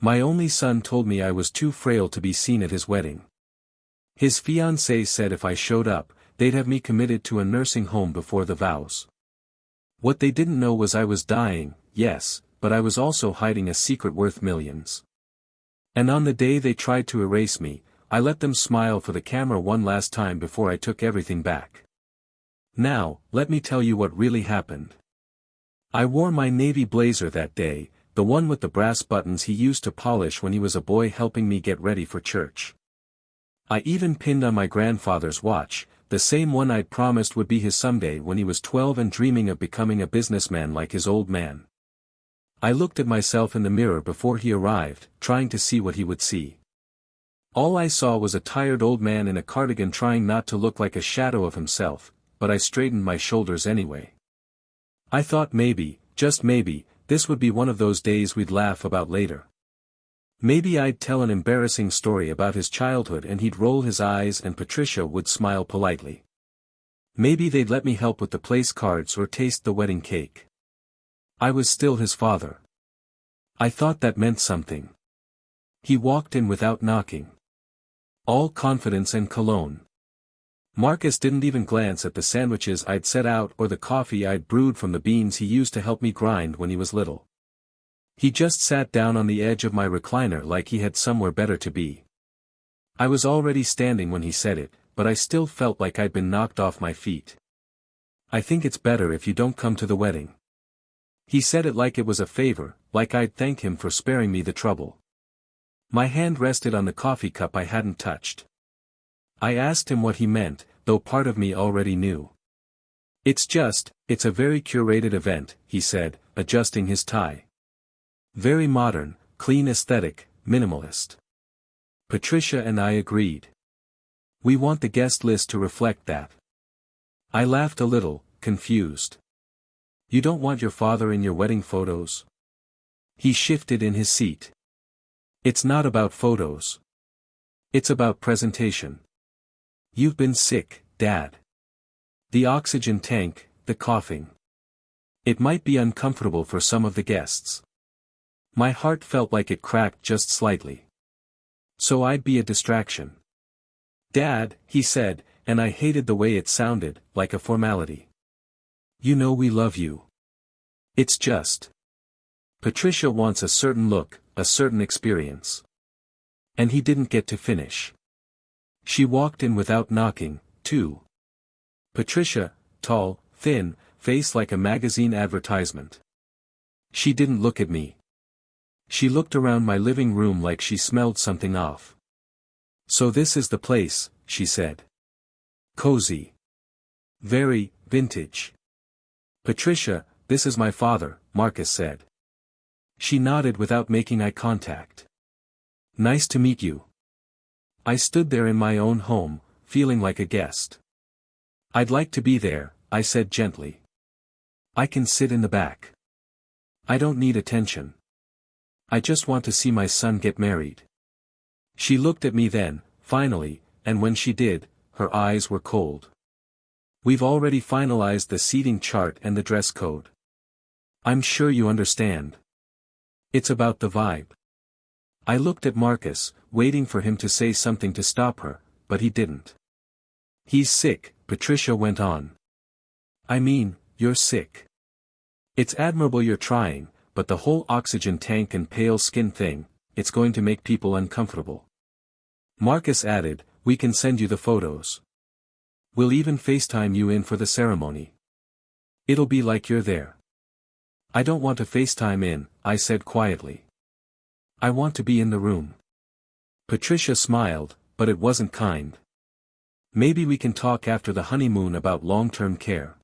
My only son told me I was too frail to be seen at his wedding. His fiancée said if I showed up, they'd have me committed to a nursing home before the vows. What they didn't know was I was dying, yes, but I was also hiding a secret worth millions. And on the day they tried to erase me, I let them smile for the camera one last time before I took everything back. Now, let me tell you what really happened. I wore my navy blazer that day, the one with the brass buttons he used to polish when he was a boy helping me get ready for church. I even pinned on my grandfather's watch, the same one I'd promised would be his someday when he was 12 and dreaming of becoming a businessman like his old man. I looked at myself in the mirror before he arrived, trying to see what he would see. All I saw was a tired old man in a cardigan trying not to look like a shadow of himself, but I straightened my shoulders anyway. I thought maybe, just maybe, this would be one of those days we'd laugh about later. Maybe I'd tell an embarrassing story about his childhood and he'd roll his eyes and Patricia would smile politely. Maybe they'd let me help with the place cards or taste the wedding cake. I was still his father. I thought that meant something. He walked in without knocking. All confidence and cologne. Marcus didn't even glance at the sandwiches I'd set out or the coffee I'd brewed from the beans he used to help me grind when he was little. He just sat down on the edge of my recliner like he had somewhere better to be. I was already standing when he said it, but I still felt like I'd been knocked off my feet. I think it's better if you don't come to the wedding. He said it like it was a favor, like I'd thank him for sparing me the trouble. My hand rested on the coffee cup I hadn't touched. I asked him what he meant, though part of me already knew. It's a very curated event, he said, adjusting his tie. Very modern, clean aesthetic, minimalist. Patricia and I agreed. We want the guest list to reflect that. I laughed a little, confused. You don't want your father in your wedding photos? He shifted in his seat. It's not about photos. It's about presentation. You've been sick, Dad. The oxygen tank, the coughing. It might be uncomfortable for some of the guests. My heart felt like it cracked just slightly. So I'd be a distraction. Dad, he said, and I hated the way it sounded, like a formality. You know we love you. It's just. Patricia wants a certain look, a certain experience. And he didn't get to finish. She walked in without knocking, too. Patricia, tall, thin, face like a magazine advertisement. She didn't look at me. She looked around my living room like she smelled something off. So this is the place, she said. Cozy. Very, vintage. Patricia, this is my father, Marcus said. She nodded without making eye contact. Nice to meet you. I stood there in my own home, feeling like a guest. I'd like to be there, I said gently. I can sit in the back. I don't need attention. I just want to see my son get married. She looked at me then, finally, and when she did, her eyes were cold. We've already finalized the seating chart and the dress code. I'm sure you understand. It's about the vibe. I looked at Marcus, waiting for him to say something to stop her, but he didn't. He's sick, Patricia went on. I mean, you're sick. It's admirable you're trying, but the whole oxygen tank and pale skin thing, it's going to make people uncomfortable. Marcus added, we can send you the photos. We'll even FaceTime you in for the ceremony. It'll be like you're there. I don't want to FaceTime in, I said quietly. I want to be in the room. Patricia smiled, but it wasn't kind. Maybe we can talk after the honeymoon about long-term care.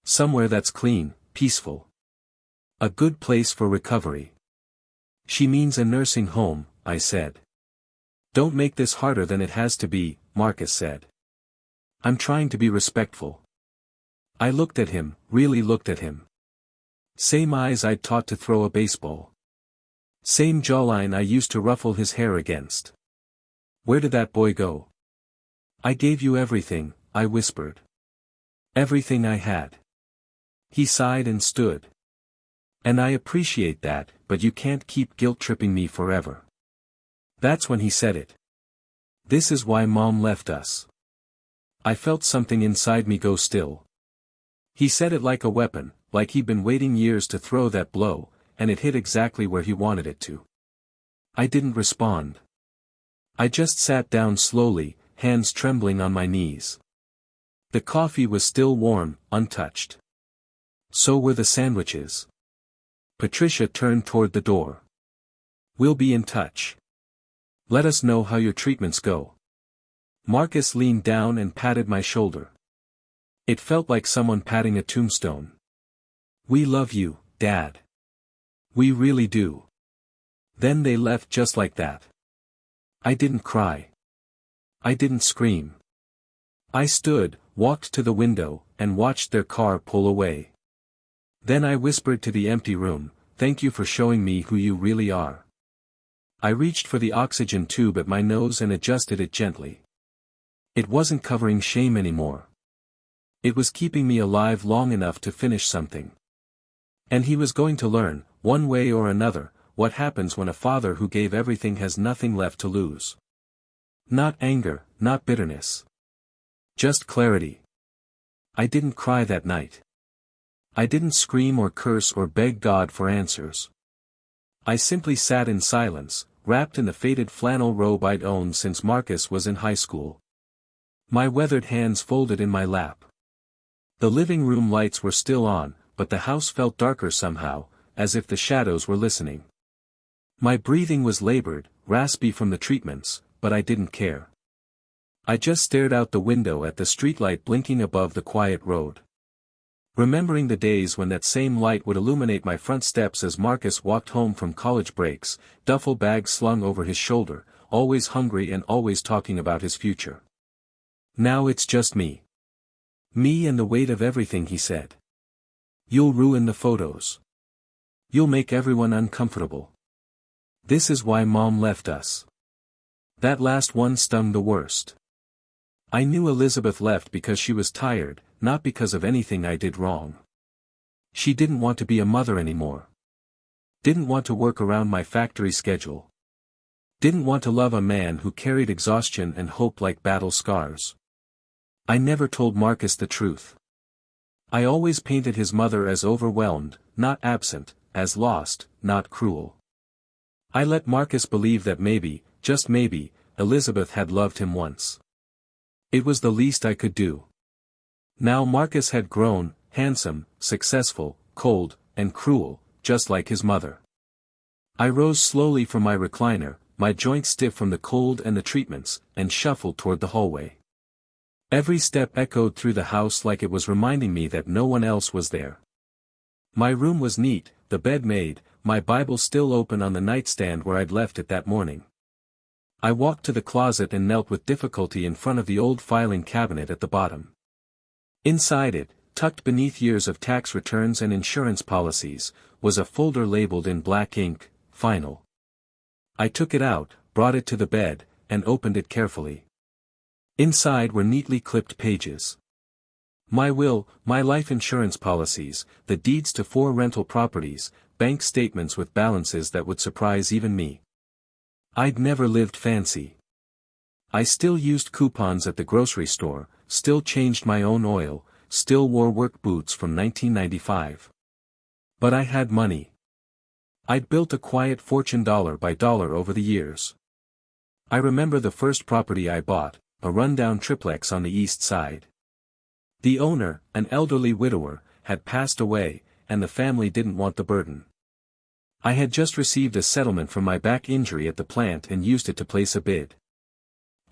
Somewhere that's clean, peaceful. A good place for recovery. She means a nursing home, I said. Don't make this harder than it has to be, Marcus said. I'm trying to be respectful. I looked at him, really looked at him. Same eyes I'd taught to throw a baseball. Same jawline I used to ruffle his hair against. Where did that boy go? I gave you everything, I whispered. Everything I had. He sighed and stood. And I appreciate that, but you can't keep guilt-tripping me forever. That's when he said it. This is why Mom left us. I felt something inside me go still. He said it like a weapon, like he'd been waiting years to throw that blow, and it hit exactly where he wanted it to. I didn't respond. I just sat down slowly, hands trembling on my knees. The coffee was still warm, untouched. So were the sandwiches. Patricia turned toward the door. We'll be in touch. Let us know how your treatments go. Marcus leaned down and patted my shoulder. It felt like someone patting a tombstone. We love you, Dad. We really do. Then they left just like that. I didn't cry. I didn't scream. I stood, walked to the window, and watched their car pull away. Then I whispered to the empty room, "Thank you for showing me who you really are." I reached for the oxygen tube at my nose and adjusted it gently. It wasn't covering shame anymore. It was keeping me alive long enough to finish something. And he was going to learn, one way or another, what happens when a father who gave everything has nothing left to lose. Not anger, not bitterness. Just clarity. I didn't cry that night. I didn't scream or curse or beg God for answers. I simply sat in silence, wrapped in the faded flannel robe I'd owned since Marcus was in high school. My weathered hands folded in my lap. The living room lights were still on, but the house felt darker somehow, as if the shadows were listening. My breathing was labored, raspy from the treatments, but I didn't care. I just stared out the window at the streetlight blinking above the quiet road. Remembering the days when that same light would illuminate my front steps as Marcus walked home from college breaks, duffel bag slung over his shoulder, always hungry and always talking about his future. Now it's just me. Me and the weight of everything he said. You'll ruin the photos. You'll make everyone uncomfortable. This is why Mom left us. That last one stung the worst. I knew Elizabeth left because she was tired, not because of anything I did wrong. She didn't want to be a mother anymore. Didn't want to work around my factory schedule. Didn't want to love a man who carried exhaustion and hope like battle scars. I never told Marcus the truth. I always painted his mother as overwhelmed, not absent, as lost, not cruel. I let Marcus believe that maybe, just maybe, Elizabeth had loved him once. It was the least I could do. Now Marcus had grown, handsome, successful, cold, and cruel, just like his mother. I rose slowly from my recliner, my joints stiff from the cold and the treatments, and shuffled toward the hallway. Every step echoed through the house like it was reminding me that no one else was there. My room was neat, the bed made, my Bible still open on the nightstand where I'd left it that morning. I walked to the closet and knelt with difficulty in front of the old filing cabinet at the bottom. Inside it, tucked beneath years of tax returns and insurance policies, was a folder labeled in black ink, "Final." I took it out, brought it to the bed, and opened it carefully. Inside were neatly clipped pages. My will, my life insurance policies, the deeds to 4 rental properties, bank statements with balances that would surprise even me. I'd never lived fancy. I still used coupons at the grocery store, still changed my own oil, still wore work boots from 1995. But I had money. I'd built a quiet fortune dollar by dollar over the years. I remember the first property I bought, a rundown triplex on the east side. The owner, an elderly widower, had passed away, and the family didn't want the burden. I had just received a settlement from my back injury at the plant and used it to place a bid.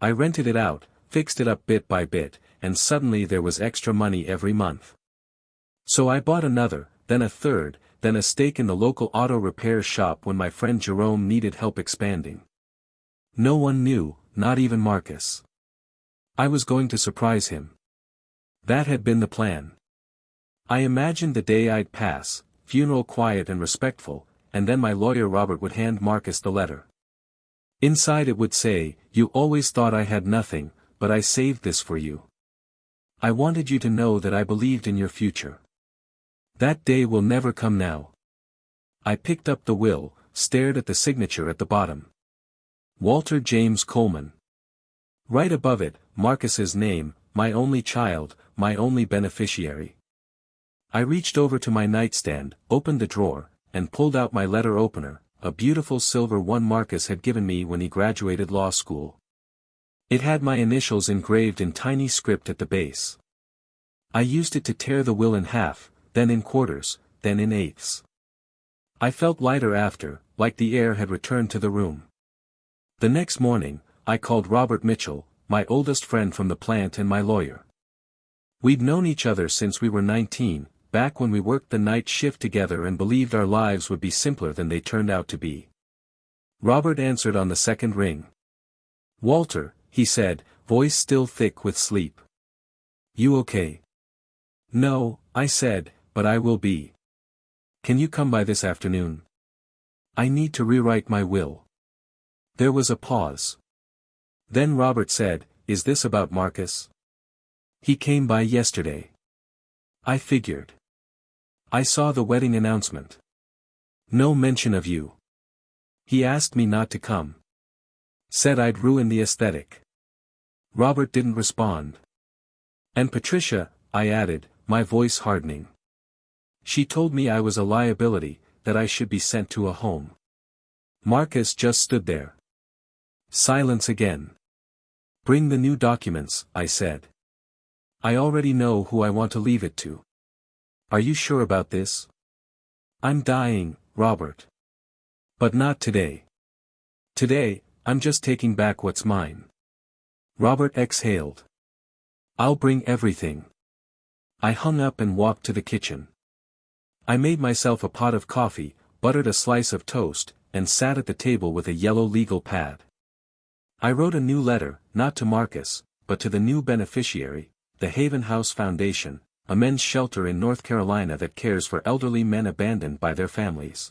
I rented it out, fixed it up bit by bit, and suddenly there was extra money every month. So I bought another, then a third, then a stake in the local auto repair shop when my friend Jerome needed help expanding. No one knew, not even Marcus. I was going to surprise him. That had been the plan. I imagined the day I'd pass, funeral quiet and respectful, and then my lawyer Robert would hand Marcus the letter. Inside it would say, "You always thought I had nothing, but I saved this for you. I wanted you to know that I believed in your future. That day will never come now. I picked up the will, stared at the signature at the bottom. Walter James Coleman. Right above it, Marcus's name, my only child, my only beneficiary. I reached over to my nightstand, opened the drawer, and pulled out my letter opener, a beautiful silver one Marcus had given me when he graduated law school. It had my initials engraved in tiny script at the base. I used it to tear the will in half, then in quarters, then in eighths. I felt lighter after, like the air had returned to the room. The next morning, I called Robert Mitchell, my oldest friend from the plant and my lawyer. We'd known each other since we were 19, back when we worked the night shift together and believed our lives would be simpler than they turned out to be. Robert answered on the second ring. "Walter," he said, voice still thick with sleep. "You okay?" "No," I said, "but I will be. Can you come by this afternoon? I need to rewrite my will." There was a pause. Then Robert said, "Is this about Marcus?" "He came by yesterday." I figured. "I saw the wedding announcement. No mention of you. He asked me not to come. Said I'd ruin the aesthetic." Robert didn't respond. "And Patricia," I added, my voice hardening. "She told me I was a liability, that I should be sent to a home." Marcus just stood there. Silence again. "Bring the new documents," I said. "I already know who I want to leave it to." "Are you sure about this?" "I'm dying, Robert. But not today. Today, I'm just taking back what's mine." Robert exhaled. "I'll bring everything." I hung up and walked to the kitchen. I made myself a pot of coffee, buttered a slice of toast, and sat at the table with a yellow legal pad. I wrote a new letter, not to Marcus, but to the new beneficiary, the Haven House Foundation, a men's shelter in North Carolina that cares for elderly men abandoned by their families.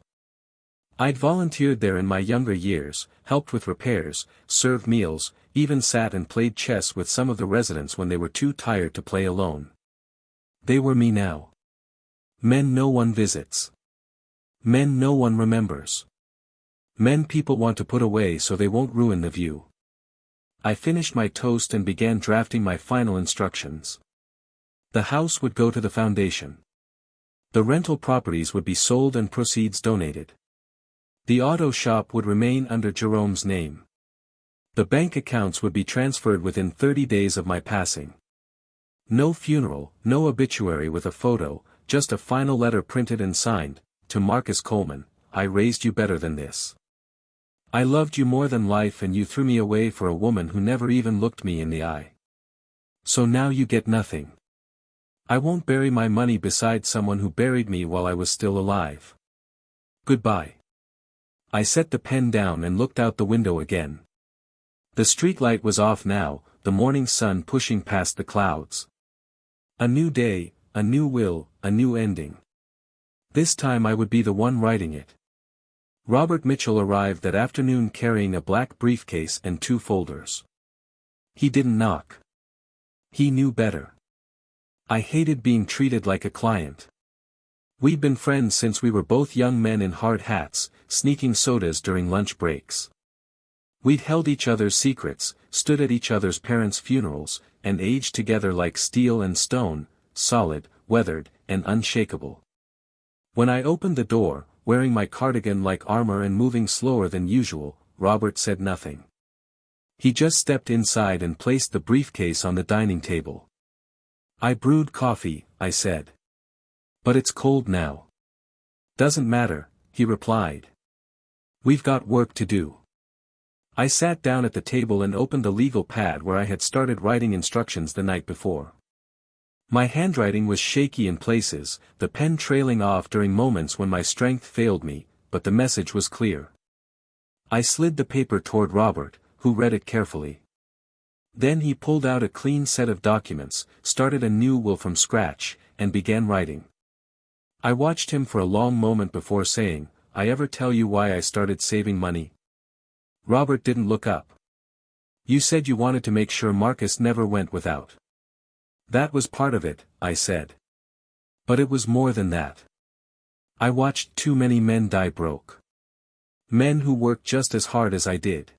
I'd volunteered there in my younger years, helped with repairs, served meals, even sat and played chess with some of the residents when they were too tired to play alone. They were me now. Men no one visits. Men no one remembers. Men people want to put away so they won't ruin the view. I finished my toast and began drafting my final instructions. The house would go to the foundation. The rental properties would be sold and proceeds donated. The auto shop would remain under Jerome's name. The bank accounts would be transferred within 30 days of my passing. No funeral, no obituary with a photo, just a final letter printed and signed, to Marcus Coleman, "I raised you better than this. I loved you more than life and you threw me away for a woman who never even looked me in the eye. So now you get nothing. I won't bury my money beside someone who buried me while I was still alive. Goodbye." I set the pen down and looked out the window again. The streetlight was off now, the morning sun pushing past the clouds. A new day, a new will, a new ending. This time I would be the one writing it. Robert Mitchell arrived that afternoon carrying a black briefcase and 2 folders. He didn't knock. He knew better. I hated being treated like a client. We'd been friends since we were both young men in hard hats, sneaking sodas during lunch breaks. We'd held each other's secrets, stood at each other's parents' funerals, and aged together like steel and stone, solid, weathered, and unshakable. When I opened the door, wearing my cardigan like armor and moving slower than usual, Robert said nothing. He just stepped inside and placed the briefcase on the dining table. "I brewed coffee," I said. "But it's cold now." "Doesn't matter," he replied. "We've got work to do." I sat down at the table and opened the legal pad where I had started writing instructions the night before. My handwriting was shaky in places, the pen trailing off during moments when my strength failed me, but the message was clear. I slid the paper toward Robert, who read it carefully. Then he pulled out a clean set of documents, started a new will from scratch, and began writing. I watched him for a long moment before saying, "I ever tell you why I started saving money?" Robert didn't look up. "You said you wanted to make sure Marcus never went without." "That was part of it," I said. "But it was more than that. I watched too many men die broke. Men who worked just as hard as I did.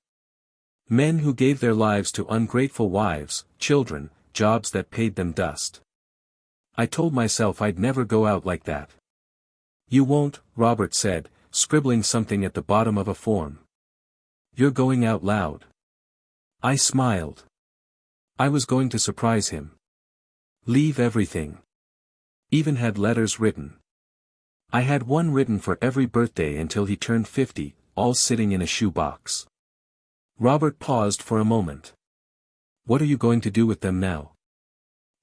Men who gave their lives to ungrateful wives, children, jobs that paid them dust. I told myself I'd never go out like that. You won't, Robert said, scribbling something at the bottom of a form. You're going out loud. I smiled. I was going to surprise him. Leave everything. Even had letters written. I had one written for every birthday until he turned 50, all sitting in a shoebox. Robert paused for a moment. What are you going to do with them now?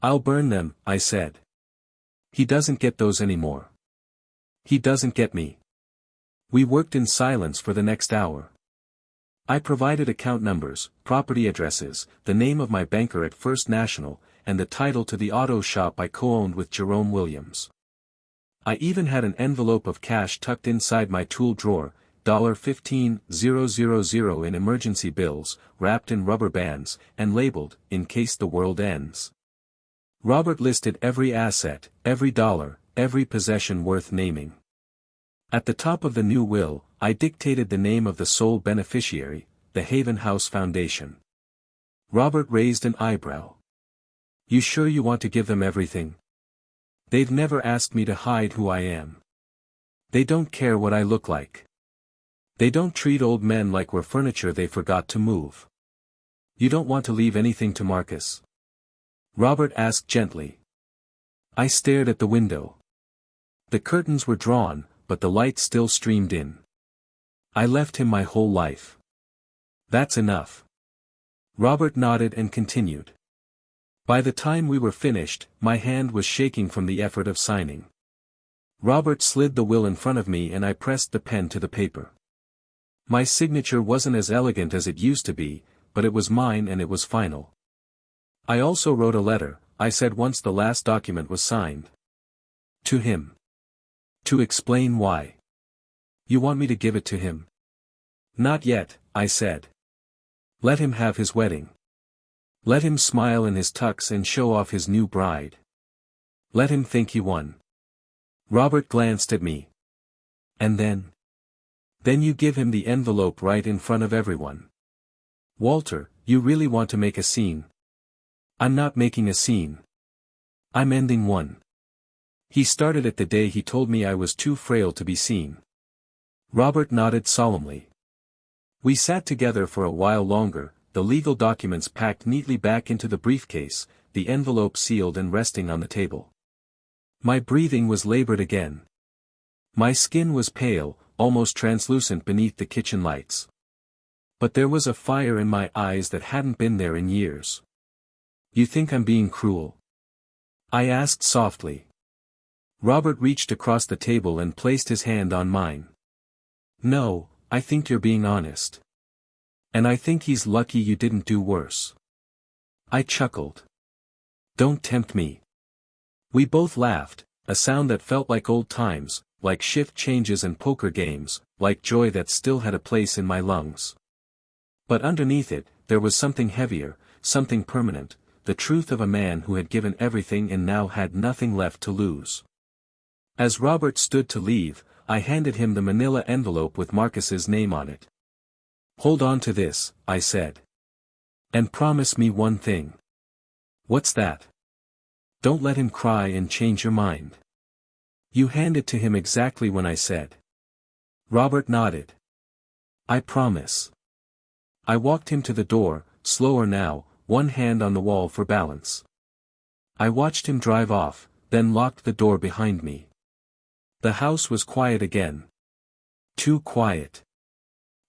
I'll burn them, I said. He doesn't get those anymore. He doesn't get me. We worked in silence for the next hour. I provided account numbers, property addresses, the name of my banker at First National, and the title to the auto shop I co-owned with Jerome Williams. I even had an envelope of cash tucked inside my tool drawer, $15,000 in emergency bills, wrapped in rubber bands, and labeled, in case the world ends. Robert listed every asset, every dollar, every possession worth naming. At the top of the new will, I dictated the name of the sole beneficiary, the Haven House Foundation. Robert raised an eyebrow. You sure you want to give them everything? They've never asked me to hide who I am. They don't care what I look like. They don't treat old men like we're furniture they forgot to move. You don't want to leave anything to Marcus? Robert asked gently. I stared at the window. The curtains were drawn, but the light still streamed in. I left him my whole life. That's enough. Robert nodded and continued. By the time we were finished, my hand was shaking from the effort of signing. Robert slid the will in front of me and I pressed the pen to the paper. My signature wasn't as elegant as it used to be, but it was mine and it was final. I also wrote a letter, I said once the last document was signed. To him. To explain why. You want me to give it to him? Not yet, I said. Let him have his wedding. Let him smile in his tux and show off his new bride. Let him think he won. Robert glanced at me. And then? Then you give him the envelope right in front of everyone. Walter, you really want to make a scene? I'm not making a scene. I'm ending one. He started it the day he told me I was too frail to be seen. Robert nodded solemnly. We sat together for a while longer, the legal documents packed neatly back into the briefcase, the envelope sealed and resting on the table. My breathing was labored again. My skin was pale, almost translucent beneath the kitchen lights. But there was a fire in my eyes that hadn't been there in years. You think I'm being cruel? I asked softly. Robert reached across the table and placed his hand on mine. No, I think you're being honest. And I think he's lucky you didn't do worse. I chuckled. Don't tempt me. We both laughed, a sound that felt like old times, like shift changes and poker games, like joy that still had a place in my lungs. But underneath it, there was something heavier, something permanent, the truth of a man who had given everything and now had nothing left to lose. As Robert stood to leave, I handed him the manila envelope with Marcus's name on it. Hold on to this, I said. And promise me one thing. What's that? Don't let him cry and change your mind. You hand it to him exactly when I said. Robert nodded. I promise. I walked him to the door, slower now, one hand on the wall for balance. I watched him drive off, then locked the door behind me. The house was quiet again. Too quiet.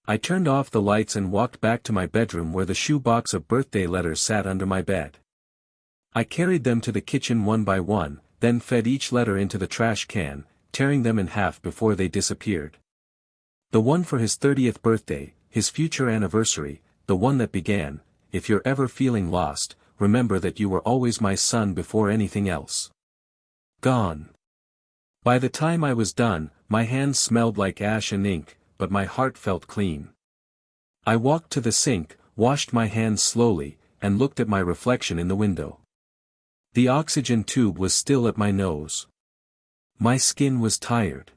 I turned off the lights and walked back to my bedroom where the shoebox of birthday letters sat under my bed. I carried them to the kitchen one by one, then fed each letter into the trash can, tearing them in half before they disappeared. The one for his 30th birthday, his future anniversary, the one that began, if you're ever feeling lost, remember that you were always my son before anything else. Gone. By the time I was done, my hands smelled like ash and ink, but my heart felt clean. I walked to the sink, washed my hands slowly, and looked at my reflection in the window. The oxygen tube was still at my nose. My skin was tired.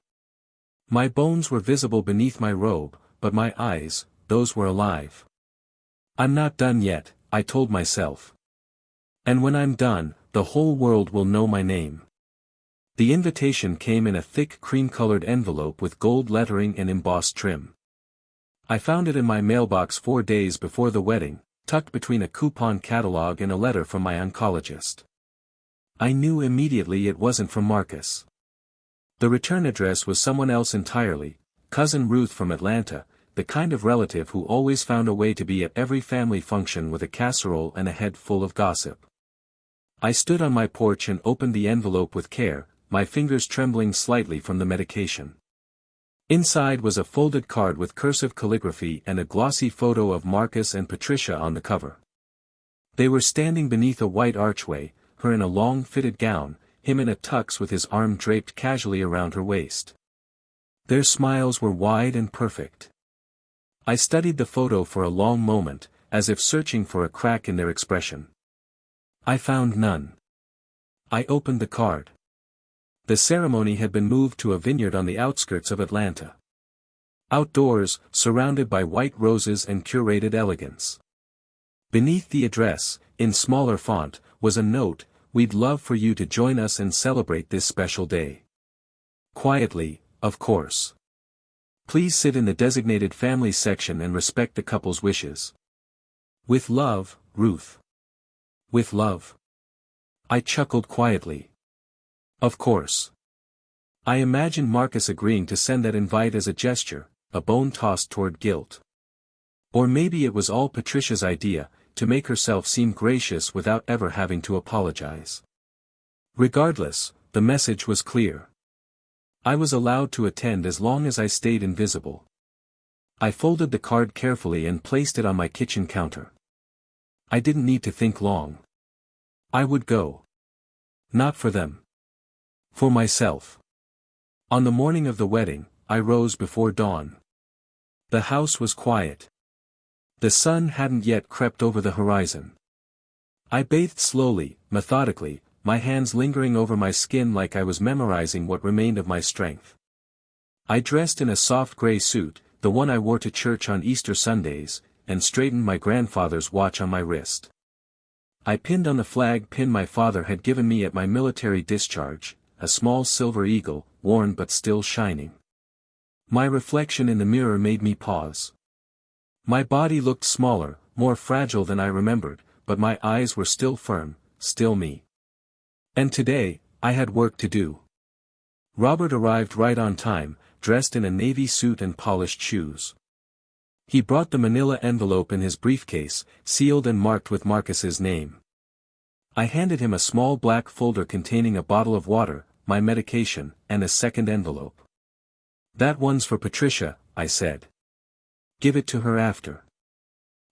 My bones were visible beneath my robe, but my eyes, those were alive. I'm not done yet, I told myself. And when I'm done, the whole world will know my name. The invitation came in a thick cream-colored envelope with gold lettering and embossed trim. I found it in my mailbox 4 days before the wedding, tucked between a coupon catalog and a letter from my oncologist. I knew immediately it wasn't from Marcus. The return address was someone else entirely, Cousin Ruth from Atlanta, the kind of relative who always found a way to be at every family function with a casserole and a head full of gossip. I stood on my porch and opened the envelope with care, my fingers trembling slightly from the medication. Inside was a folded card with cursive calligraphy and a glossy photo of Marcus and Patricia on the cover. They were standing beneath a white archway, her in a long fitted gown, him in a tux with his arm draped casually around her waist. Their smiles were wide and perfect. I studied the photo for a long moment, as if searching for a crack in their expression. I found none. I opened the card. The ceremony had been moved to a vineyard on the outskirts of Atlanta. Outdoors, surrounded by white roses and curated elegance. Beneath the address, in smaller font, was a note, "We'd love for you to join us and celebrate this special day. Quietly, of course. Please sit in the designated family section and respect the couple's wishes. With love, Ruth." With love. I chuckled quietly. Of course. I imagined Marcus agreeing to send that invite as a gesture, a bone tossed toward guilt. Or maybe it was all Patricia's idea, to make herself seem gracious without ever having to apologize. Regardless, the message was clear. I was allowed to attend as long as I stayed invisible. I folded the card carefully and placed it on my kitchen counter. I didn't need to think long. I would go. Not for them. For myself. On the morning of the wedding, I rose before dawn. The house was quiet. The sun hadn't yet crept over the horizon. I bathed slowly, methodically, my hands lingering over my skin like I was memorizing what remained of my strength. I dressed in a soft gray suit, the one I wore to church on Easter Sundays, and straightened my grandfather's watch on my wrist. I pinned on the flag pin my father had given me at my military discharge, a small silver eagle, worn but still shining. My reflection in the mirror made me pause. My body looked smaller, more fragile than I remembered, but my eyes were still firm, still me. And today, I had work to do. Robert arrived right on time, dressed in a navy suit and polished shoes. He brought the manila envelope in his briefcase, sealed and marked with Marcus's name. I handed him a small black folder containing a bottle of water, my medication, and a second envelope. "That one's for Patricia," I said. "Give it to her after."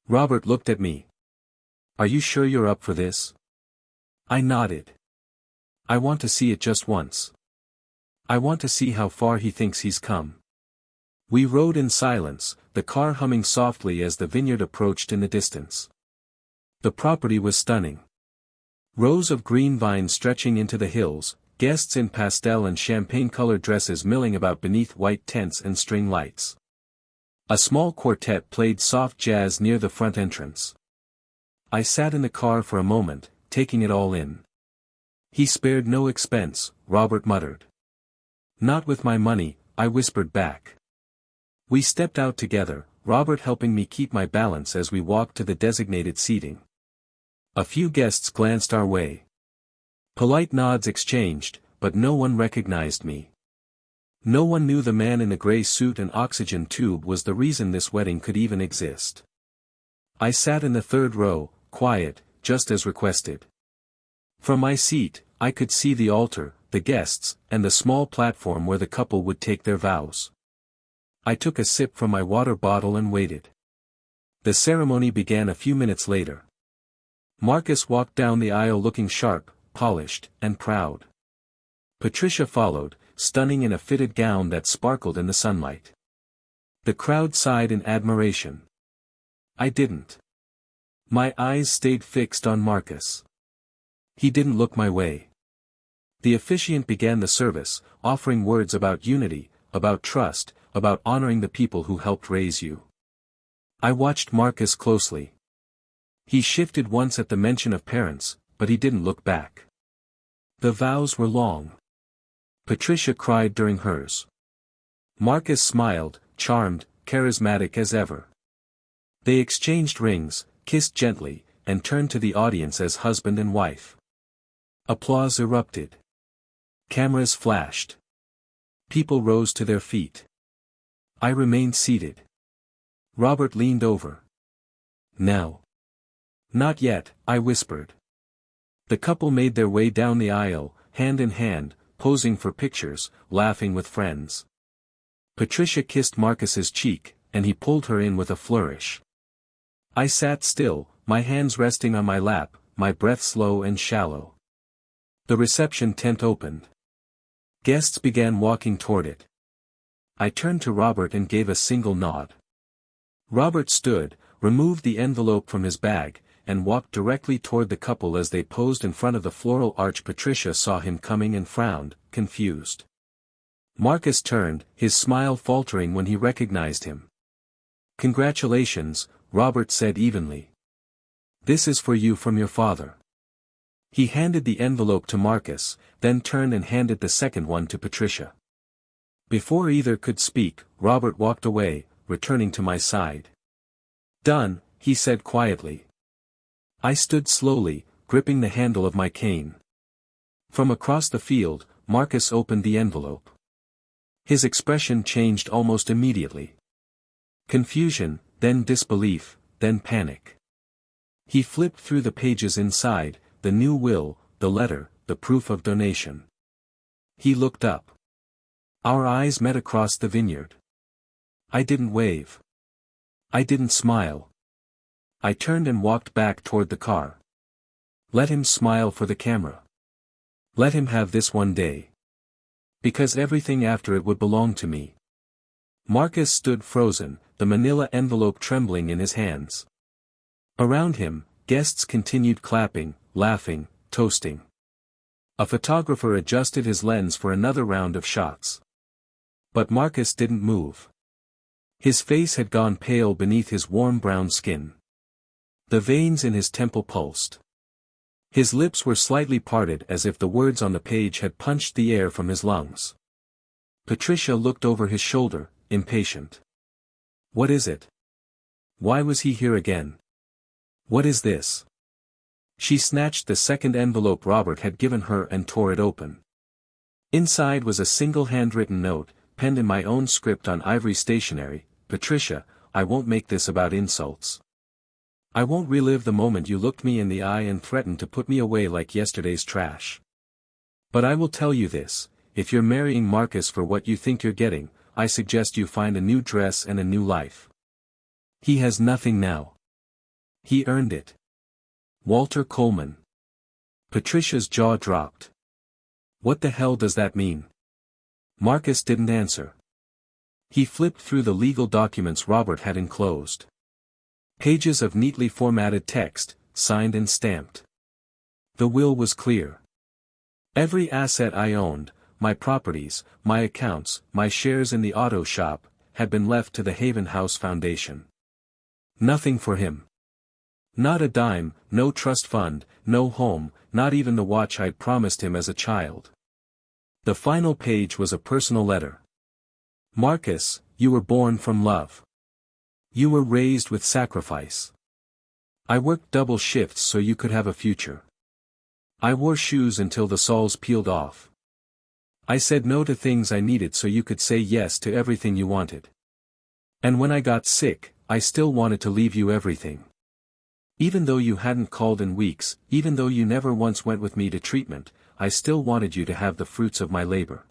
Robert looked at me. "Are you sure you're up for this?" I nodded. "I want to see it just once. I want to see how far he thinks he's come." We rode in silence, the car humming softly as the vineyard approached in the distance. The property was stunning. Rows of green vines stretching into the hills, guests in pastel and champagne-colored dresses milling about beneath white tents and string lights. A small quartet played soft jazz near the front entrance. I sat in the car for a moment, taking it all in. "He spared no expense," Robert muttered. "Not with my money," I whispered back. We stepped out together, Robert helping me keep my balance as we walked to the designated seating. A few guests glanced our way. Polite nods exchanged, but no one recognized me. No one knew the man in the gray suit and oxygen tube was the reason this wedding could even exist. I sat in the third row, quiet, just as requested. From my seat, I could see the altar, the guests, and the small platform where the couple would take their vows. I took a sip from my water bottle and waited. The ceremony began a few minutes later. Marcus walked down the aisle looking sharp, polished, and proud. Patricia followed, stunning in a fitted gown that sparkled in the sunlight. The crowd sighed in admiration. I didn't. My eyes stayed fixed on Marcus. He didn't look my way. The officiant began the service, offering words about unity, about trust, about honoring the people who helped raise you. I watched Marcus closely. He shifted once at the mention of parents, but he didn't look back. The vows were long. Patricia cried during hers. Marcus smiled, charmed, charismatic as ever. They exchanged rings, kissed gently, and turned to the audience as husband and wife. Applause erupted. Cameras flashed. People rose to their feet. I remained seated. Robert leaned over. Now. Not yet, I whispered. The couple made their way down the aisle, hand in hand, posing for pictures, laughing with friends. Patricia kissed Marcus's cheek, and he pulled her in with a flourish. I sat still, my hands resting on my lap, my breath slow and shallow. The reception tent opened. Guests began walking toward it. I turned to Robert and gave a single nod. Robert stood, removed the envelope from his bag, and walked directly toward the couple as they posed in front of the floral arch. Patricia saw him coming and frowned, confused. Marcus turned, his smile faltering when he recognized him. "Congratulations," Robert said evenly. "This is for you from your father." He handed the envelope to Marcus, then turned and handed the second one to Patricia. Before either could speak, Robert walked away, returning to my side. "Done," he said quietly. I stood slowly, gripping the handle of my cane. From across the field, Marcus opened the envelope. His expression changed almost immediately. Confusion, then disbelief, then panic. He flipped through the pages inside, the new will, the letter, the proof of donation. He looked up. Our eyes met across the vineyard. I didn't wave. I didn't smile. I turned and walked back toward the car. Let him smile for the camera. Let him have this one day. Because everything after it would belong to me. Marcus stood frozen, the manila envelope trembling in his hands. Around him, guests continued clapping, laughing, toasting. A photographer adjusted his lens for another round of shots. But Marcus didn't move. His face had gone pale beneath his warm brown skin. The veins in his temple pulsed. His lips were slightly parted as if the words on the page had punched the air from his lungs. Patricia looked over his shoulder, impatient. "What is it? Why was he here again? What is this?" She snatched the second envelope Robert had given her and tore it open. Inside was a single handwritten note, penned in my own script on ivory stationery. "Patricia, I won't make this about insults. I won't relive the moment you looked me in the eye and threatened to put me away like yesterday's trash. But I will tell you this, if you're marrying Marcus for what you think you're getting, I suggest you find a new dress and a new life. He has nothing now. He earned it. Walter Coleman." Patricia's jaw dropped. "What the hell does that mean?" Marcus didn't answer. He flipped through the legal documents Robert had enclosed. Pages of neatly formatted text, signed and stamped. The will was clear. Every asset I owned, my properties, my accounts, my shares in the auto shop, had been left to the Haven House Foundation. Nothing for him. Not a dime, no trust fund, no home, not even the watch I'd promised him as a child. The final page was a personal letter. "Marcus, you were born from love. You were raised with sacrifice. I worked double shifts so you could have a future. I wore shoes until the soles peeled off. I said no to things I needed so you could say yes to everything you wanted. And when I got sick, I still wanted to leave you everything. Even though you hadn't called in weeks, even though you never once went with me to treatment, I still wanted you to have the fruits of my labor.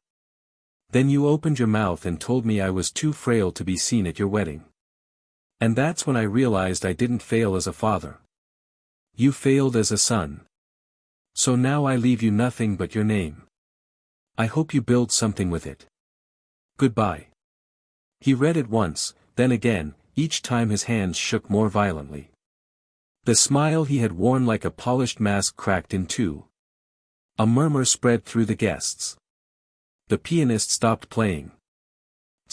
Then you opened your mouth and told me I was too frail to be seen at your wedding. And that's when I realized I didn't fail as a father. You failed as a son. So now I leave you nothing but your name. I hope you build something with it. Goodbye." He read it once, then again, each time his hands shook more violently. The smile he had worn like a polished mask cracked in two. A murmur spread through the guests. The pianist stopped playing.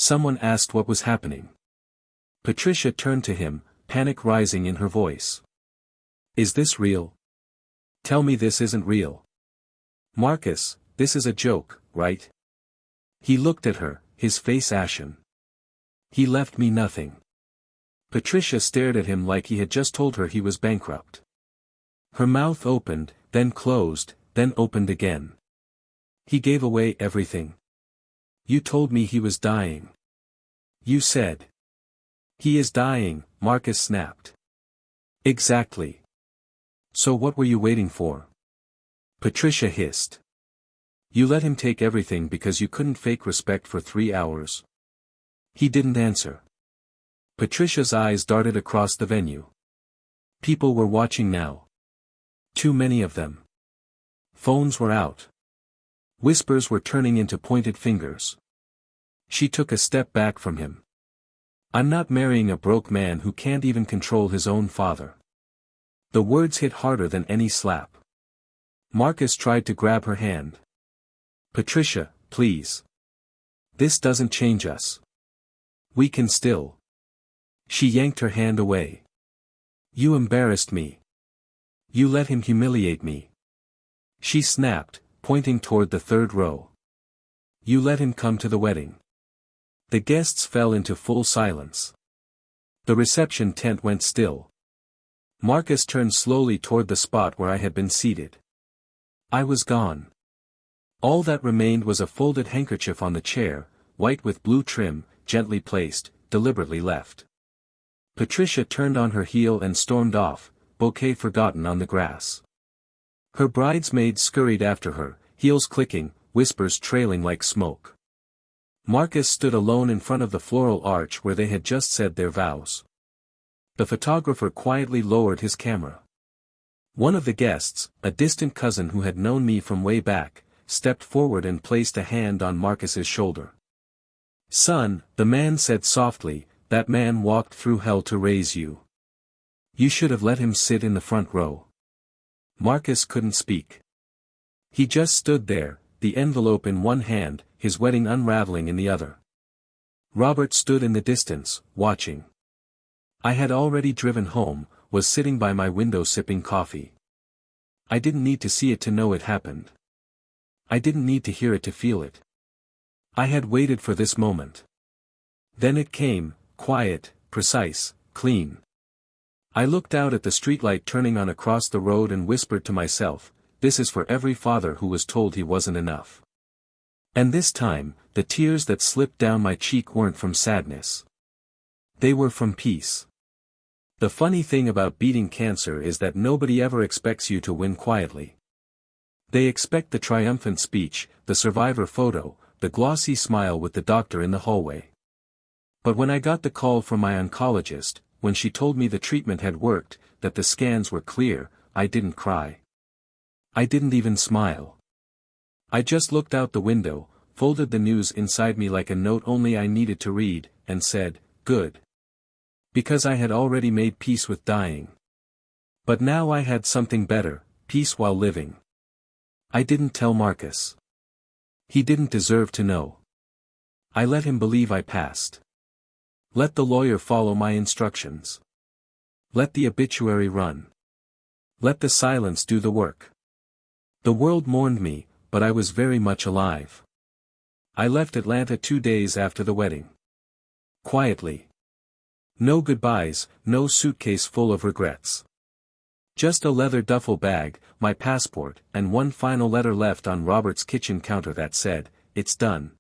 Someone asked what was happening. Patricia turned to him, panic rising in her voice. Is this real? Tell me this isn't real. Marcus, this is a joke, right? He looked at her, his face ashen. He left me nothing. Patricia stared at him like he had just told her he was bankrupt. Her mouth opened, then closed, then opened again. He gave away everything. You told me he was dying. You said. He is dying, Marcus snapped. Exactly. So what were you waiting for? Patricia hissed. You let him take everything because you couldn't fake respect for 3 hours. He didn't answer. Patricia's eyes darted across the venue. People were watching now. Too many of them. Phones were out. Whispers were turning into pointed fingers. She took a step back from him. I'm not marrying a broke man who can't even control his own father. The words hit harder than any slap. Marcus tried to grab her hand. Patricia, please. This doesn't change us. We can still. She yanked her hand away. You embarrassed me. You let him humiliate me. She snapped, pointing toward the third row. You let him come to the wedding. The guests fell into full silence. The reception tent went still. Marcus turned slowly toward the spot where I had been seated. I was gone. All that remained was a folded handkerchief on the chair, white with blue trim, gently placed, deliberately left. Patricia turned on her heel and stormed off, bouquet forgotten on the grass. Her bridesmaids scurried after her, heels clicking, whispers trailing like smoke. Marcus stood alone in front of the floral arch where they had just said their vows. The photographer quietly lowered his camera. One of the guests, a distant cousin who had known me from way back, stepped forward and placed a hand on Marcus's shoulder. Son, the man said softly, that man walked through hell to raise you. You should have let him sit in the front row. Marcus couldn't speak. He just stood there, the envelope in one hand, his wedding unraveling in the other. Robert stood in the distance, watching. I had already driven home, was sitting by my window sipping coffee. I didn't need to see it to know it happened. I didn't need to hear it to feel it. I had waited for this moment. Then it came, quiet, precise, clean. I looked out at the streetlight turning on across the road and whispered to myself, this is for every father who was told he wasn't enough. And this time, the tears that slipped down my cheek weren't from sadness. They were from peace. The funny thing about beating cancer is that nobody ever expects you to win quietly. They expect the triumphant speech, the survivor photo, the glossy smile with the doctor in the hallway. But when I got the call from my oncologist, when she told me the treatment had worked, that the scans were clear, I didn't cry. I didn't even smile. I just looked out the window, folded the news inside me like a note only I needed to read, and said, good. Because I had already made peace with dying. But now I had something better, peace while living. I didn't tell Marcus. He didn't deserve to know. I let him believe I passed. Let the lawyer follow my instructions. Let the obituary run. Let the silence do the work. The world mourned me, but I was very much alive. I left Atlanta 2 days after the wedding. Quietly. No goodbyes, no suitcase full of regrets. Just a leather duffel bag, my passport, and one final letter left on Robert's kitchen counter that said, it's done.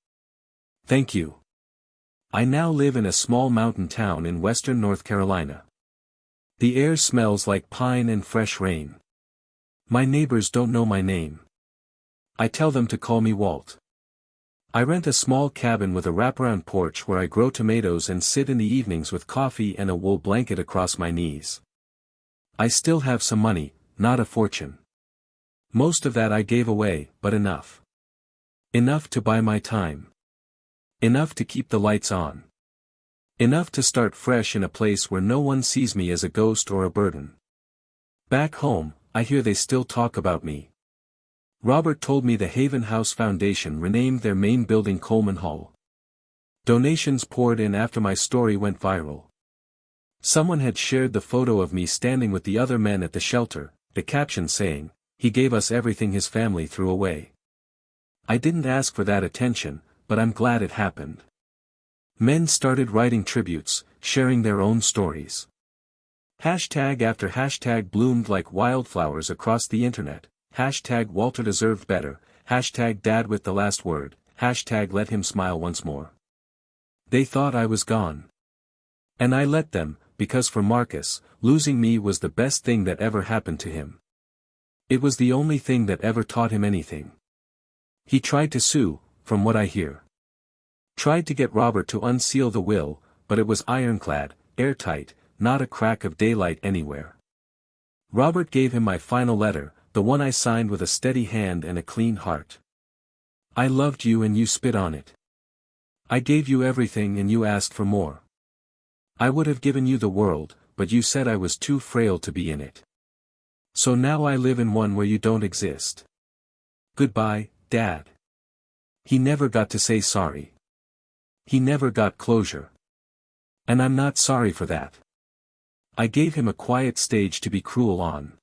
Thank you. I now live in a small mountain town in western North Carolina. The air smells like pine and fresh rain. My neighbors don't know my name. I tell them to call me Walt. I rent a small cabin with a wraparound porch where I grow tomatoes and sit in the evenings with coffee and a wool blanket across my knees. I still have some money, not a fortune. Most of that I gave away, but enough. Enough to buy my time. Enough to keep the lights on. Enough to start fresh in a place where no one sees me as a ghost or a burden. Back home, I hear they still talk about me. Robert told me the Haven House Foundation renamed their main building Coleman Hall. Donations poured in after my story went viral. Someone had shared the photo of me standing with the other men at the shelter, the caption saying, "He gave us everything his family threw away." I didn't ask for that attention, but I'm glad it happened. Men started writing tributes, sharing their own stories. Hashtag after hashtag bloomed like wildflowers across the internet, hashtag Walter deserved better, hashtag dad with the last word, hashtag let him smile once more. They thought I was gone. And I let them, because for Marcus, losing me was the best thing that ever happened to him. It was the only thing that ever taught him anything. He tried to sue, from what I hear. Tried to get Robert to unseal the will, but it was ironclad, airtight, not a crack of daylight anywhere. Robert gave him my final letter, the one I signed with a steady hand and a clean heart. I loved you and you spit on it. I gave you everything and you asked for more. I would have given you the world, but you said I was too frail to be in it. So now I live in one where you don't exist. Goodbye, Dad. He never got to say sorry. He never got closure. And I'm not sorry for that. I gave him a quiet stage to be cruel on.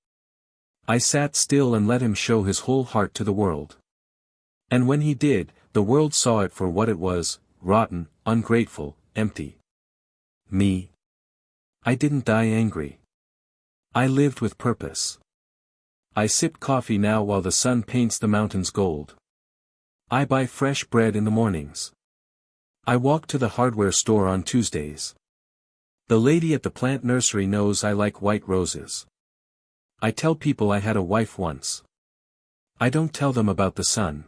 I sat still and let him show his whole heart to the world. And when he did, the world saw it for what it was, rotten, ungrateful, empty. Me. I didn't die angry. I lived with purpose. I sip coffee now while the sun paints the mountains gold. I buy fresh bread in the mornings. I walk to the hardware store on Tuesdays. The lady at the plant nursery knows I like white roses. I tell people I had a wife once. I don't tell them about the sun.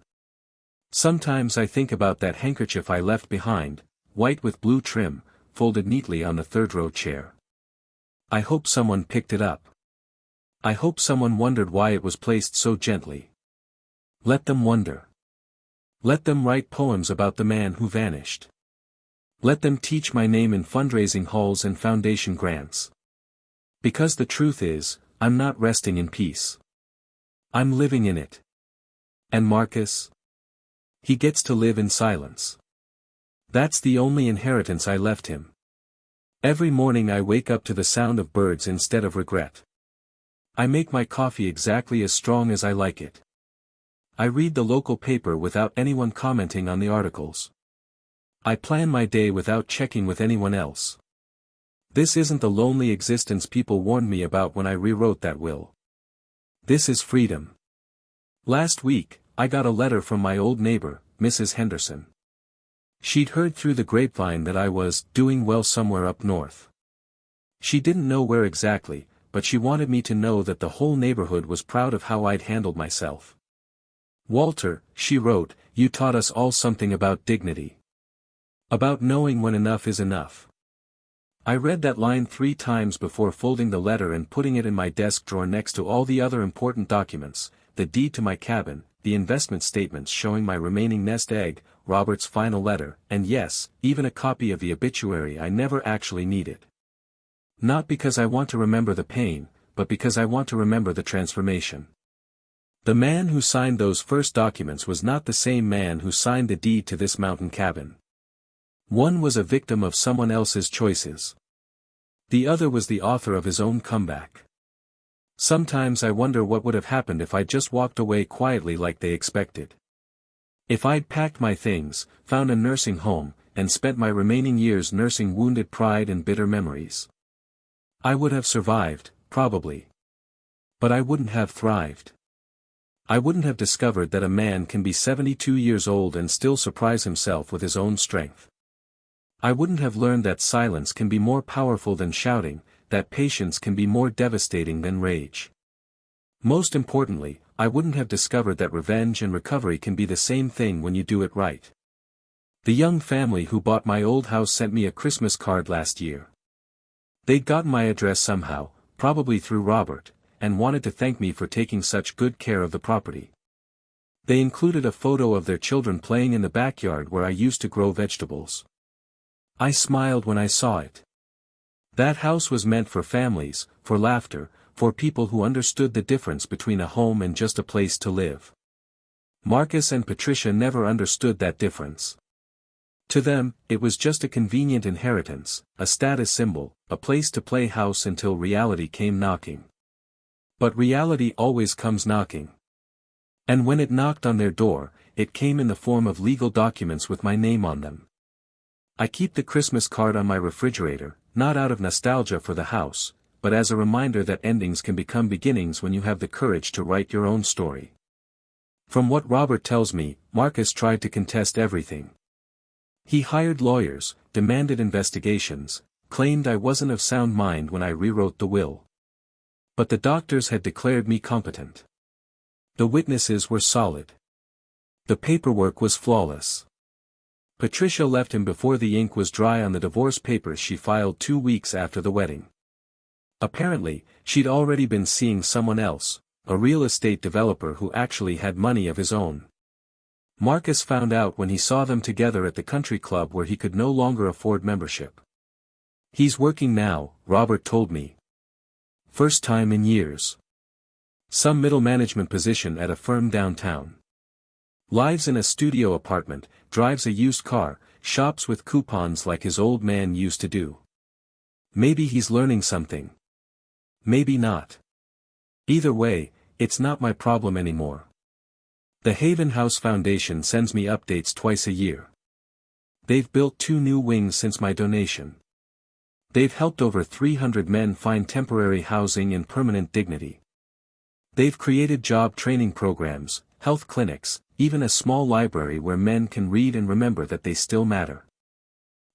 Sometimes I think about that handkerchief I left behind, white with blue trim, folded neatly on the third-row chair. I hope someone picked it up. I hope someone wondered why it was placed so gently. Let them wonder. Let them write poems about the man who vanished. Let them teach my name in fundraising halls and foundation grants. Because the truth is, I'm not resting in peace. I'm living in it. And Marcus? He gets to live in silence. That's the only inheritance I left him. Every morning I wake up to the sound of birds instead of regret. I make my coffee exactly as strong as I like it. I read the local paper without anyone commenting on the articles. I plan my day without checking with anyone else. This isn't the lonely existence people warned me about when I rewrote that will. This is freedom. Last week, I got a letter from my old neighbor, Mrs. Henderson. She'd heard through the grapevine that I was doing well somewhere up north. She didn't know where exactly, but she wanted me to know that the whole neighborhood was proud of how I'd handled myself. Walter, she wrote, you taught us all something about dignity. About knowing when enough is enough. I read that line 3 times before folding the letter and putting it in my desk drawer next to all the other important documents, the deed to my cabin, the investment statements showing my remaining nest egg, Robert's final letter, and yes, even a copy of the obituary I never actually needed. Not because I want to remember the pain, but because I want to remember the transformation. The man who signed those first documents was not the same man who signed the deed to this mountain cabin. One was a victim of someone else's choices. The other was the author of his own comeback. Sometimes I wonder what would have happened if I just walked away quietly like they expected. If I'd packed my things, found a nursing home, and spent my remaining years nursing wounded pride and bitter memories. I would have survived, probably. But I wouldn't have thrived. I wouldn't have discovered that a man can be 72 years old and still surprise himself with his own strength. I wouldn't have learned that silence can be more powerful than shouting, that patience can be more devastating than rage. Most importantly, I wouldn't have discovered that revenge and recovery can be the same thing when you do it right. The young family who bought my old house sent me a Christmas card last year. They'd gotten my address somehow, probably through Robert, and wanted to thank me for taking such good care of the property. They included a photo of their children playing in the backyard where I used to grow vegetables. I smiled when I saw it. That house was meant for families, for laughter, for people who understood the difference between a home and just a place to live. Marcus and Patricia never understood that difference. To them, it was just a convenient inheritance, a status symbol, a place to play house until reality came knocking. But reality always comes knocking. And when it knocked on their door, it came in the form of legal documents with my name on them. I keep the Christmas card on my refrigerator, not out of nostalgia for the house, but as a reminder that endings can become beginnings when you have the courage to write your own story. From what Robert tells me, Marcus tried to contest everything. He hired lawyers, demanded investigations, claimed I wasn't of sound mind when I rewrote the will. But the doctors had declared me competent. The witnesses were solid. The paperwork was flawless. Patricia left him before the ink was dry on the divorce papers she filed 2 weeks after the wedding. Apparently, she'd already been seeing someone else, a real estate developer who actually had money of his own. Marcus found out when he saw them together at the country club where he could no longer afford membership. He's working now, Robert told me. First time in years. Some middle management position at a firm downtown. Lives in a studio apartment, drives a used car, shops with coupons like his old man used to do. Maybe he's learning something. Maybe not. Either way, it's not my problem anymore. The Haven House Foundation sends me updates twice a year. They've built 2 new wings since my donation. They've helped over 300 men find temporary housing and permanent dignity. They've created job training programs, health clinics, even a small library where men can read and remember that they still matter.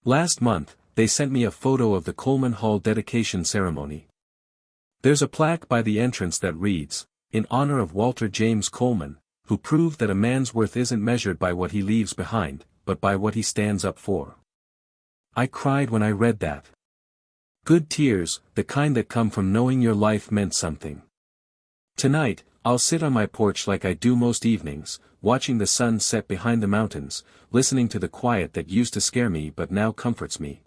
Last month, they sent me a photo of the Coleman Hall dedication ceremony. There's a plaque by the entrance that reads, "In honor of Walter James Coleman, who proved that a man's worth isn't measured by what he leaves behind, but by what he stands up for." I cried when I read that. Good tears, the kind that come from knowing your life meant something. Tonight, I'll sit on my porch like I do most evenings, watching the sun set behind the mountains, listening to the quiet that used to scare me but now comforts me.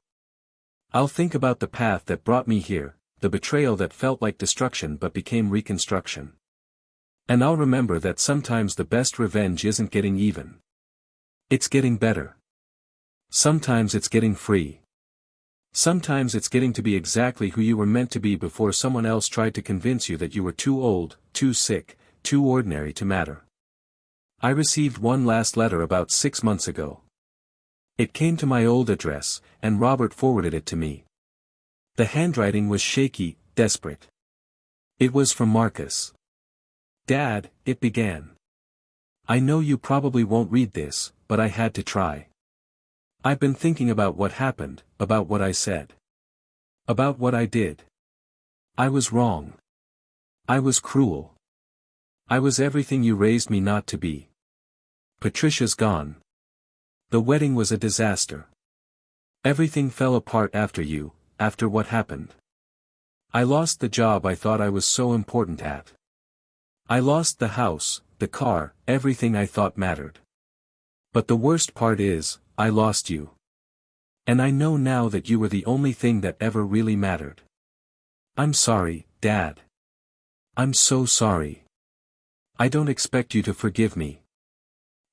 I'll think about the path that brought me here, the betrayal that felt like destruction but became reconstruction. And I'll remember that sometimes the best revenge isn't getting even. It's getting better. Sometimes it's getting free. Sometimes it's getting to be exactly who you were meant to be before someone else tried to convince you that you were too old, too sick, too ordinary to matter. I received one last letter about 6 months ago. It came to my old address, and Robert forwarded it to me. The handwriting was shaky, desperate. It was from Marcus. "Dad," it began. "I know you probably won't read this, but I had to try. I've been thinking about what happened, about what I said. About what I did. I was wrong. I was cruel. I was everything you raised me not to be. Patricia's gone. The wedding was a disaster. Everything fell apart after you, after what happened. I lost the job I thought I was so important at. I lost the house, the car, everything I thought mattered. But the worst part is, I lost you. And I know now that you were the only thing that ever really mattered. I'm sorry, Dad. I'm so sorry. I don't expect you to forgive me.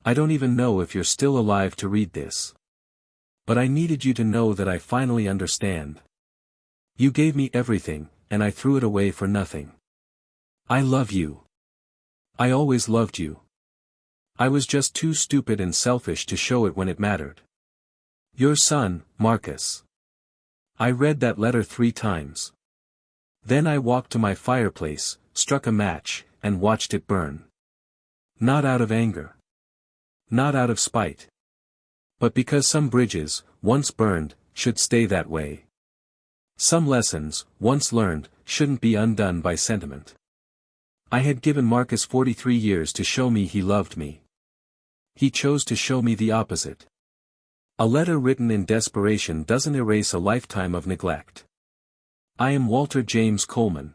I don't even know if you're still alive to read this. But I needed you to know that I finally understand. You gave me everything, and I threw it away for nothing. I love you. I always loved you. I was just too stupid and selfish to show it when it mattered. Your son, Marcus. I read that letter 3 times. Then I walked to my fireplace, struck a match, and watched it burn. Not out of anger. Not out of spite. But because some bridges, once burned, should stay that way. Some lessons, once learned, shouldn't be undone by sentiment. I had given Marcus 43 years to show me he loved me. He chose to show me the opposite. A letter written in desperation doesn't erase a lifetime of neglect. I am Walter James Coleman.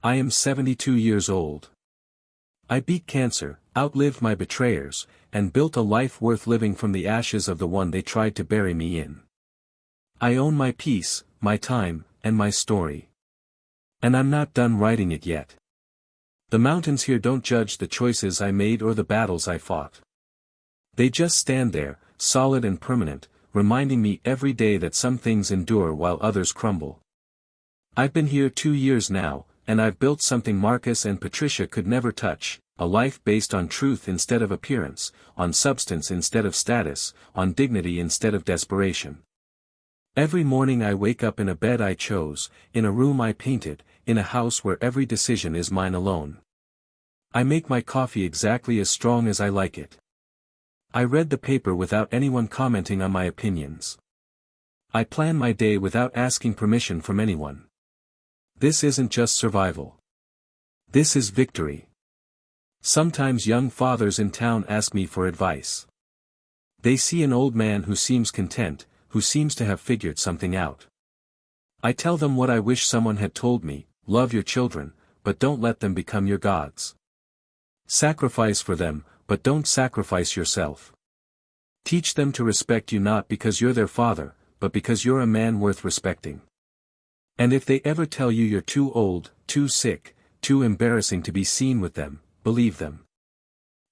I am 72 years old. I beat cancer, outlived my betrayers, and built a life worth living from the ashes of the one they tried to bury me in. I own my peace, my time, and my story. And I'm not done writing it yet. The mountains here don't judge the choices I made or the battles I fought. They just stand there, solid and permanent, reminding me every day that some things endure while others crumble. I've been here 2 years now, and I've built something Marcus and Patricia could never touch, a life based on truth instead of appearance, on substance instead of status, on dignity instead of desperation. Every morning I wake up in a bed I chose, in a room I painted, in a house where every decision is mine alone. I make my coffee exactly as strong as I like it. I read the paper without anyone commenting on my opinions. I plan my day without asking permission from anyone. This isn't just survival. This is victory. Sometimes young fathers in town ask me for advice. They see an old man who seems content, who seems to have figured something out. I tell them what I wish someone had told me: love your children, but don't let them become your gods. Sacrifice for them, but don't sacrifice yourself. Teach them to respect you not because you're their father, but because you're a man worth respecting. And if they ever tell you you're too old, too sick, too embarrassing to be seen with them, believe them.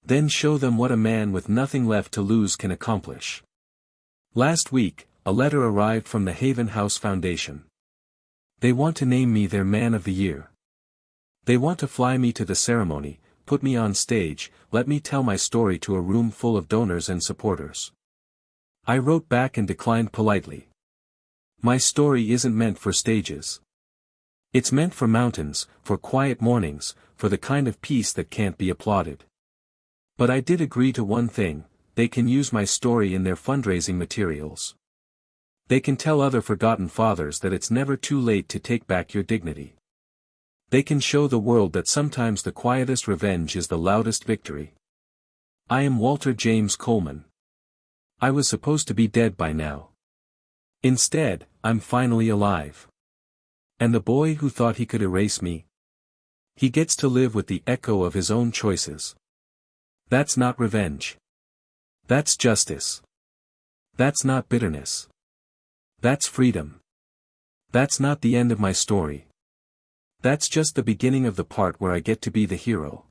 Then show them what a man with nothing left to lose can accomplish. Last week, a letter arrived from the Haven House Foundation. They want to name me their Man of the Year. They want to fly me to the ceremony, put me on stage, let me tell my story to a room full of donors and supporters. I wrote back and declined politely. My story isn't meant for stages. It's meant for mountains, for quiet mornings, for the kind of peace that can't be applauded. But I did agree to one thing: they can use my story in their fundraising materials. They can tell other forgotten fathers that it's never too late to take back your dignity. They can show the world that sometimes the quietest revenge is the loudest victory. I am Walter James Coleman. I was supposed to be dead by now. Instead, I'm finally alive. And the boy who thought he could erase me? He gets to live with the echo of his own choices. That's not revenge. That's justice. That's not bitterness. That's freedom. That's not the end of my story. That's just the beginning of the part where I get to be the hero.